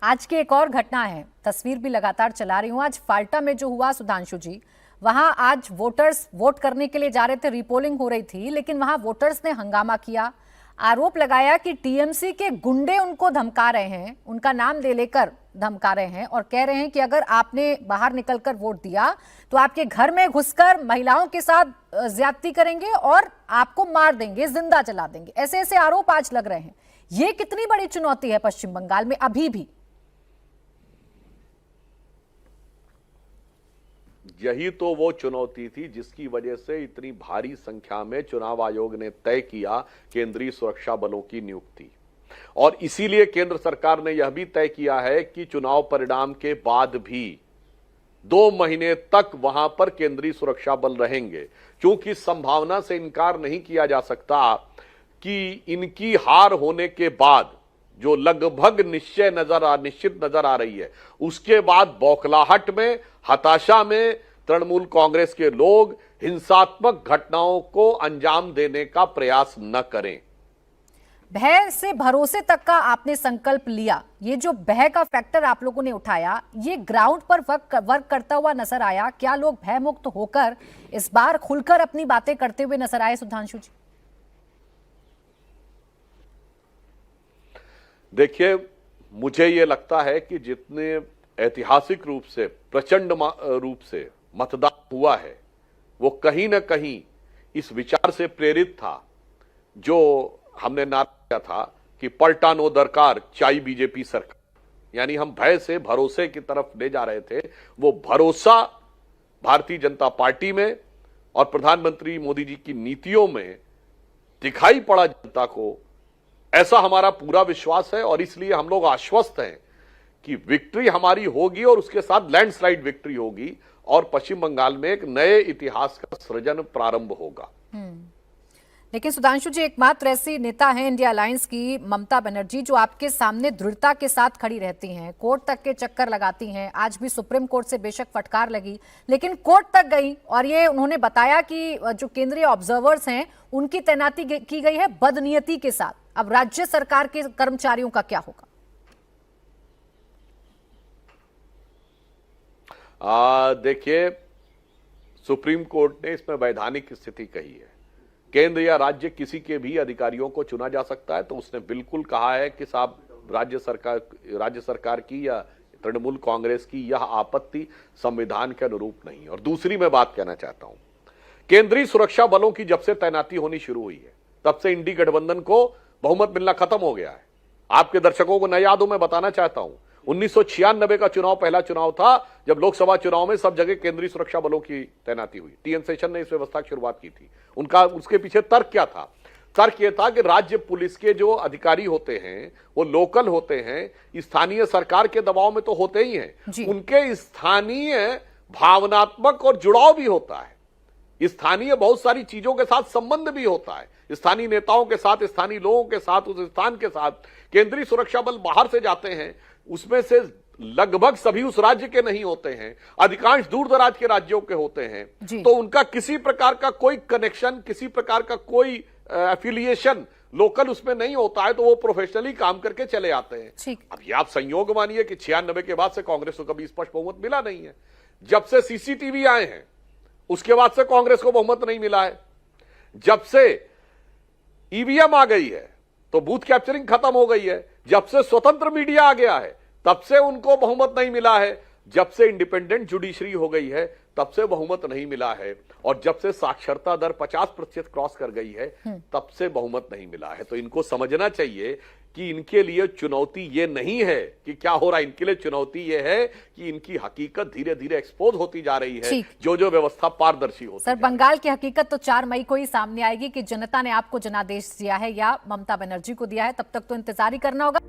आज की एक और घटना है, तस्वीर भी लगातार चला रही हूं। आज फाल्टा में जो हुआ सुधांशु जी, वहां आज वोटर्स वोट करने के लिए जा रहे थे, रिपोलिंग हो रही थी, लेकिन वहां वोटर्स ने हंगामा किया, आरोप लगाया कि टीएमसी के गुंडे उनको धमका रहे हैं, उनका नाम ले लेकर धमका रहे हैं और कह रहे हैं कि अगर आपने बाहर निकलकर वोट दिया तो आपके घर में घुसकर महिलाओं के साथ ज्यादती करेंगे और आपको मार देंगे, जिंदा जला देंगे। ऐसे ऐसे आरोप आज लग रहे हैं। ये कितनी बड़ी चुनौती है पश्चिम बंगाल में अभी भी? यही तो वो चुनौती थी जिसकी वजह से इतनी भारी संख्या में चुनाव आयोग ने तय किया केंद्रीय सुरक्षा बलों की नियुक्ति। और इसीलिए केंद्र सरकार ने यह भी तय किया है कि चुनाव परिणाम के बाद भी 2 महीने तक वहां पर केंद्रीय सुरक्षा बल रहेंगे, क्योंकि संभावना से इनकार नहीं किया जा सकता कि इनकी हार होने के बाद जो लगभग निश्चित नजर आ रही है, उसके बाद बौखलाहट में, हताशा में तृणमूल कांग्रेस के लोग हिंसात्मक घटनाओं को अंजाम देने का प्रयास न करें। भय से भरोसे तक का आपने संकल्प लिया, ये जो भय का फैक्टर आप लोगों ने उठाया, ये ग्राउंड पर वर्क करता हुआ नजर आया? क्या लोग भय मुक्त होकर इस बार खुलकर अपनी बातें करते हुए नजर आए, सुधांशु जी? देखिए, मुझे ये लगता है कि जितने ऐतिहासिक रूप से, प्रचंड रूप से मतदान हुआ है, वो कहीं ना कहीं इस विचार से प्रेरित था जो हमने नारा दिया था कि पलटा नो दरकार चाई बीजेपी सरकार, यानी हम भय से भरोसे की तरफ ले जा रहे थे। वो भरोसा भारतीय जनता पार्टी में और प्रधानमंत्री मोदी जी की नीतियों में दिखाई पड़ा जनता को, ऐसा हमारा पूरा विश्वास है। और इसलिए हम लोग आश्वस्त हैं कि विक्ट्री हमारी होगी और उसके साथ लैंडस्लाइड विक्ट्री होगी और पश्चिम बंगाल में एक नए इतिहास का सृजन प्रारंभ होगा। लेकिन सुधांशु जी, एकमात्र ऐसी नेता हैं इंडिया अलायंस की ममता बनर्जी, जो आपके सामने दृढ़ता के साथ खड़ी रहती हैं, कोर्ट तक के चक्कर लगाती हैं। आज भी सुप्रीम कोर्ट से बेशक फटकार लगी, लेकिन कोर्ट तक गई और ये उन्होंने बताया कि जो केंद्रीय ऑब्जर्वर्स हैं उनकी तैनाती की गई है बदनीयती के साथ। अब राज्य सरकार के कर्मचारियों का क्या होगा? देखिए, सुप्रीम कोर्ट ने इसमें वैधानिक स्थिति कही है। केंद्र या राज्य किसी के भी अधिकारियों को चुना जा सकता है, तो उसने बिल्कुल कहा है कि साहब राज्य सरकार की या तृणमूल कांग्रेस की यह आपत्ति संविधान के अनुरूप नहीं। और दूसरी मैं बात कहना चाहता हूं, केंद्रीय सुरक्षा बलों की जब से तैनाती होनी शुरू हुई है, तब से इंडी गठबंधन को बहुमत मिलना खत्म हो गया है। आपके दर्शकों को न याद हो, मैं बताना चाहता हूं, 1996 का चुनाव पहला चुनाव था जब लोकसभा चुनाव में सब जगह केंद्रीय सुरक्षा बलों की तैनाती हुई। टीएन शेषन ने इस व्यवस्था की शुरुआत की थी। उसके पीछे तर्क क्या था? तर्क यह था कि राज्य पुलिस के जो अधिकारी होते हैं वो लोकल होते हैं, स्थानीय सरकार के दबाव में तो होते ही हैं, उनके स्थानीय भावनात्मक और जुड़ाव भी होता है, स्थानीय बहुत सारी चीजों के साथ संबंध भी होता है, स्थानीय नेताओं के साथ, स्थानीय लोगों के साथ, उस स्थान के साथ। केंद्रीय सुरक्षा बल बाहर से जाते हैं, उसमें से लगभग सभी उस राज्य के नहीं होते हैं, अधिकांश दूर दराज के राज्यों के होते हैं, तो उनका किसी प्रकार का कोई कनेक्शन, किसी प्रकार का कोई एफिलिएशन लोकल उसमें नहीं होता है, तो वो प्रोफेशनली काम करके चले आते हैं। अब ये आप संयोग मानिए कि 96 के बाद से कांग्रेस को कभी स्पष्ट बहुमत मिला नहीं है। जब से सीसीटीवी आए हैं उसके बाद से कांग्रेस को बहुमत नहीं मिला है। जब से ईवीएम आ गई है तो बूथ कैप्चरिंग खत्म हो गई है। जब से स्वतंत्र मीडिया आ गया है तब से उनको बहुमत नहीं मिला है। जब से इंडिपेंडेंट जुडिशरी हो गई है तब से बहुमत नहीं मिला है। और जब से साक्षरता दर 50% क्रॉस कर गई है तब से बहुमत नहीं मिला है। तो इनको समझना चाहिए कि इनके लिए चुनौती ये नहीं है कि क्या हो रहा है, इनके लिए चुनौती ये है कि इनकी हकीकत धीरे धीरे एक्सपोज होती जा रही है, जो व्यवस्था पारदर्शी होती है। सर, बंगाल की हकीकत तो 4 मई को ही सामने आएगी कि जनता ने आपको जनादेश दिया है या ममता बनर्जी को दिया है, तब तक तो इंतजार ही करना होगा।